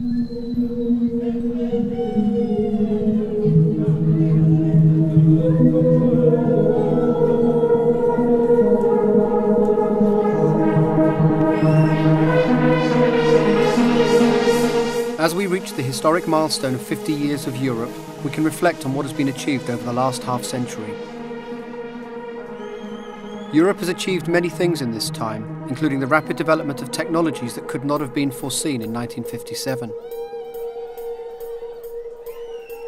As we reach the historic milestone of 50 years of Europe, we can reflect on what has been achieved over the last half-century. Europe has achieved many things in this time, including the rapid development of technologies that could not have been foreseen in 1957.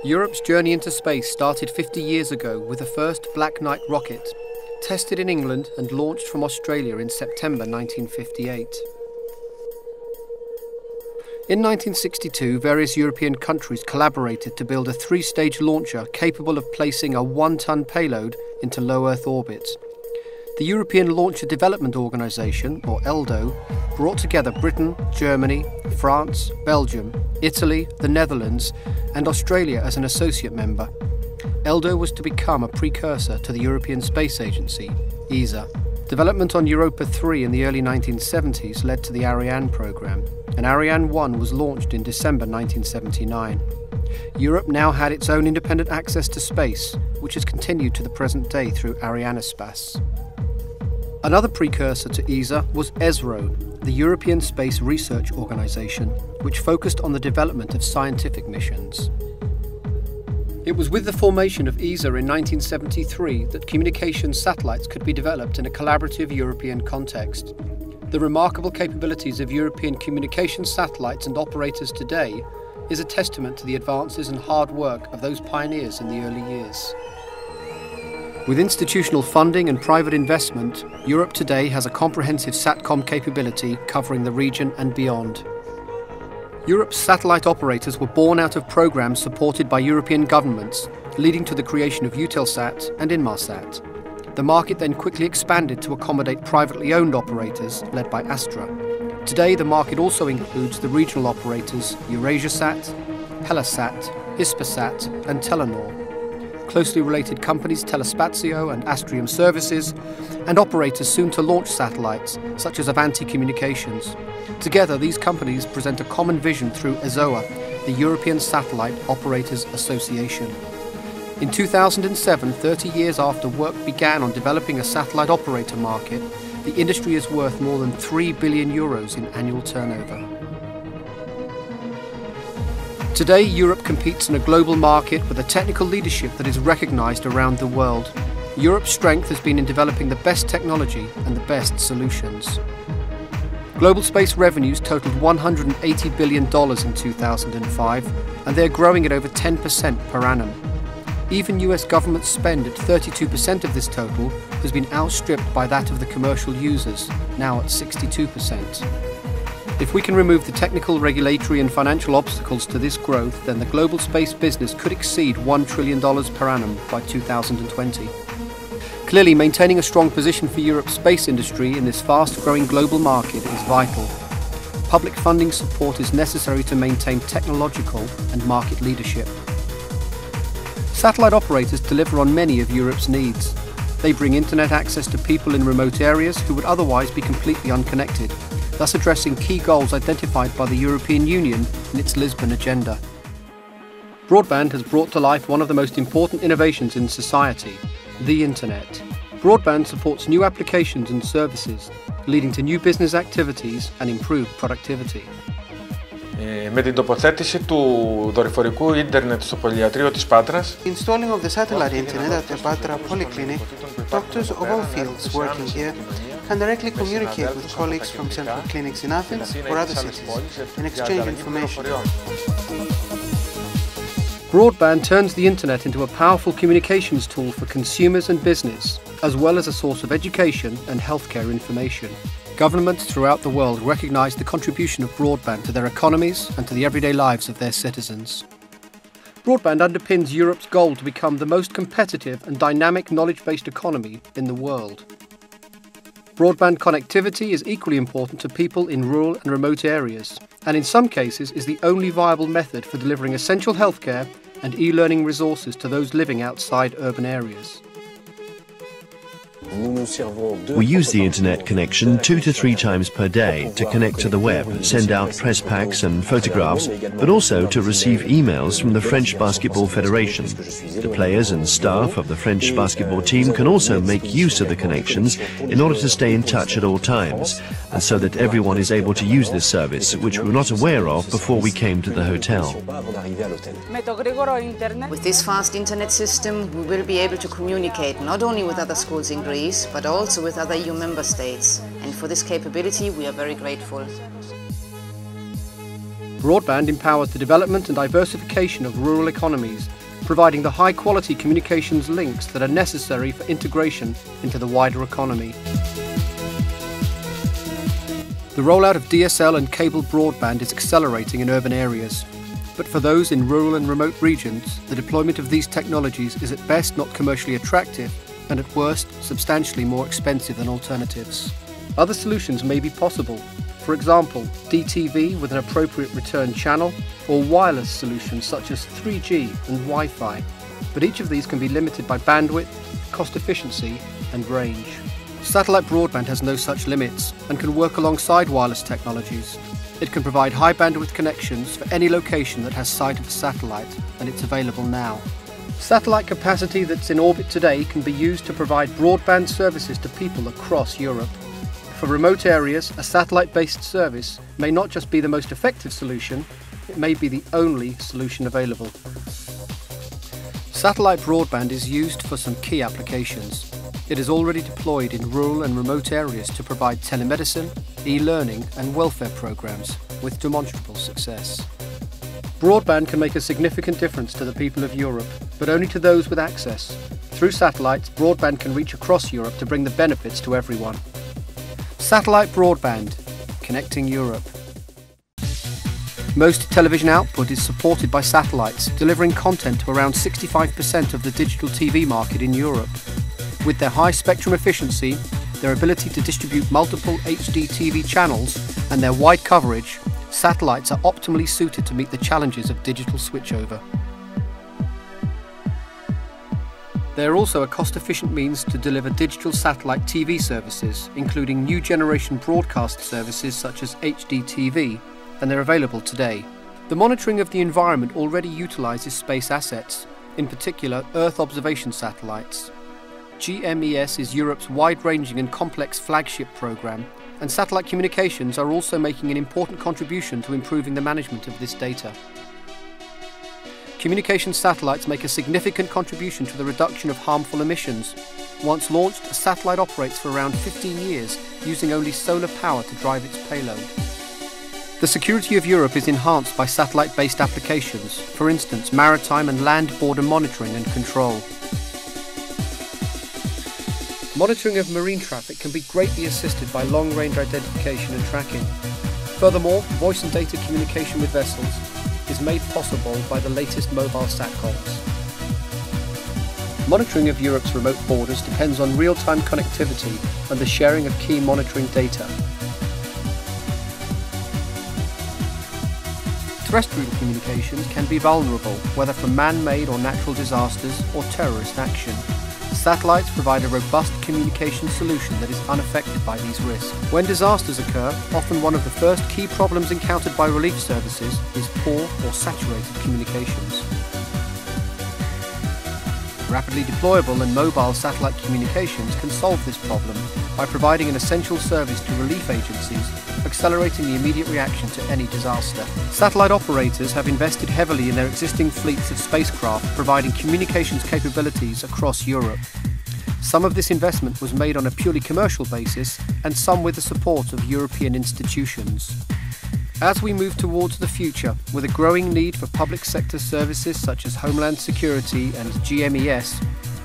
Europe's journey into space started 50 years ago with the first Black Knight rocket, tested in England and launched from Australia in September 1958. In 1962, various European countries collaborated to build a three-stage launcher capable of placing a 1-ton payload into low Earth orbit. The European Launcher Development Organisation, or ELDO, brought together Britain, Germany, France, Belgium, Italy, the Netherlands, and Australia as an associate member. ELDO was to become a precursor to the European Space Agency, ESA. Development on Europa 3 in the early 1970s led to the Ariane programme, and Ariane 1 was launched in December 1979. Europe now had its own independent access to space, which has continued to the present day through Arianespace. Another precursor to ESA was ESRO, the European Space Research Organisation, which focused on the development of scientific missions. It was with the formation of ESA in 1973 that communications satellites could be developed in a collaborative European context. The remarkable capabilities of European communications satellites and operators today is a testament to the advances and hard work of those pioneers in the early years. With institutional funding and private investment, Europe today has a comprehensive SATCOM capability covering the region and beyond. Europe's satellite operators were born out of programs supported by European governments, leading to the creation of Eutelsat and Inmarsat. The market then quickly expanded to accommodate privately owned operators, led by Astra. Today, the market also includes the regional operators EurasiaSat, Helasat, Hispasat, and Telenor. Closely related companies Telespazio and Astrium Services, and operators soon to launch satellites, such as Avanti Communications. Together, these companies present a common vision through ESOA, the European Satellite Operators Association. In 2007, 30 years after work began on developing a satellite operator market, the industry is worth more than €3 billion in annual turnover. Today, Europe competes in a global market with a technical leadership that is recognised around the world. Europe's strength has been in developing the best technology and the best solutions. Global space revenues totaled $180 billion in 2005, and they're growing at over 10% per annum. Even US government spend at 32% of this total has been outstripped by that of the commercial users, now at 62%. If we can remove the technical, regulatory and financial obstacles to this growth, then the global space business could exceed $1 trillion per annum by 2020. Clearly, maintaining a strong position for Europe's space industry in this fast-growing global market is vital. Public funding support is necessary to maintain technological and market leadership. Satellite operators deliver on many of Europe's needs. They bring internet access to people in remote areas who would otherwise be completely unconnected, thus addressing key goals identified by the European Union in its Lisbon Agenda. Broadband has brought to life one of the most important innovations in society, the Internet. Broadband supports new applications and services, leading to new business activities and improved productivity. Με την τοποθέτηση του δορυφορικού ίντερνετ στο πολυιατρείο της Πάτρας, installing of the satellite internet at the Patra Polyclinic, doctors of all fields working here can directly communicate with colleagues from central clinics in Athens or other cities and exchange information. Broadband turns the internet into a powerful communications tool for consumers and business, as well as a source of education and healthcare information. Governments throughout the world recognise the contribution of broadband to their economies and to the everyday lives of their citizens. Broadband underpins Europe's goal to become the most competitive and dynamic knowledge-based economy in the world. Broadband connectivity is equally important to people in rural and remote areas, and in some cases is the only viable method for delivering essential healthcare and e-learning resources to those living outside urban areas. We use the internet connection 2 to 3 times per day to connect to the web, send out press packs and photographs, but also to receive emails from the French Basketball Federation. The players and staff of the French basketball team can also make use of the connections in order to stay in touch at all times, and so that everyone is able to use this service, which we were not aware of before we came to the hotel. With this fast internet system, we will be able to communicate not only with other schools in Greece, but also with other EU member states. And for this capability, we are very grateful. Broadband empowers the development and diversification of rural economies, providing the high-quality communications links that are necessary for integration into the wider economy. The rollout of DSL and cable broadband is accelerating in urban areas. But for those in rural and remote regions, the deployment of these technologies is at best not commercially attractive and at worst substantially more expensive than alternatives. Other solutions may be possible. For example, DTV with an appropriate return channel, or wireless solutions such as 3G and Wi-Fi. But each of these can be limited by bandwidth, cost efficiency and range. Satellite broadband has no such limits and can work alongside wireless technologies. It can provide high bandwidth connections for any location that has sight of a satellite, and it's available now. Satellite capacity that's in orbit today can be used to provide broadband services to people across Europe. For remote areas, a satellite-based service may not just be the most effective solution, it may be the only solution available. Satellite broadband is used for some key applications. It is already deployed in rural and remote areas to provide telemedicine, e-learning and welfare programs with demonstrable success. Broadband can make a significant difference to the people of Europe, but only to those with access. Through satellites, broadband can reach across Europe to bring the benefits to everyone. Satellite broadband, connecting Europe. Most television output is supported by satellites, delivering content to around 65% of the digital TV market in Europe. With their high spectrum efficiency, their ability to distribute multiple HD TV channels, and their wide coverage, satellites are optimally suited to meet the challenges of digital switchover. They are also a cost-efficient means to deliver digital satellite TV services, including new generation broadcast services such as HD TV, and they're available today. The monitoring of the environment already utilises space assets, in particular Earth observation satellites. GMES is Europe's wide-ranging and complex flagship programme, and satellite communications are also making an important contribution to improving the management of this data. Communication satellites make a significant contribution to the reduction of harmful emissions. Once launched, a satellite operates for around 15 years, using only solar power to drive its payload. The security of Europe is enhanced by satellite-based applications, for instance, maritime and land border monitoring and control. Monitoring of marine traffic can be greatly assisted by long-range identification and tracking. Furthermore, voice and data communication with vessels is made possible by the latest mobile satcoms. Monitoring of Europe's remote borders depends on real-time connectivity and the sharing of key monitoring data. Terrestrial communications can be vulnerable, whether from man-made or natural disasters or terrorist action. Satellites provide a robust communication solution that is unaffected by these risks. When disasters occur, often one of the first key problems encountered by relief services is poor or saturated communications. Rapidly deployable and mobile satellite communications can solve this problem by providing an essential service to relief agencies, accelerating the immediate reaction to any disaster. Satellite operators have invested heavily in their existing fleets of spacecraft, providing communications capabilities across Europe. Some of this investment was made on a purely commercial basis, and some with the support of European institutions. As we move towards the future, with a growing need for public sector services such as Homeland Security and GMES,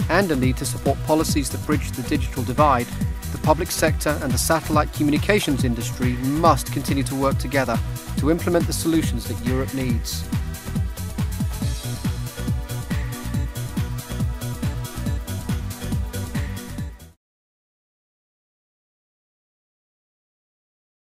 and a need to support policies that bridge the digital divide, the public sector and the satellite communications industry must continue to work together to implement the solutions that Europe needs.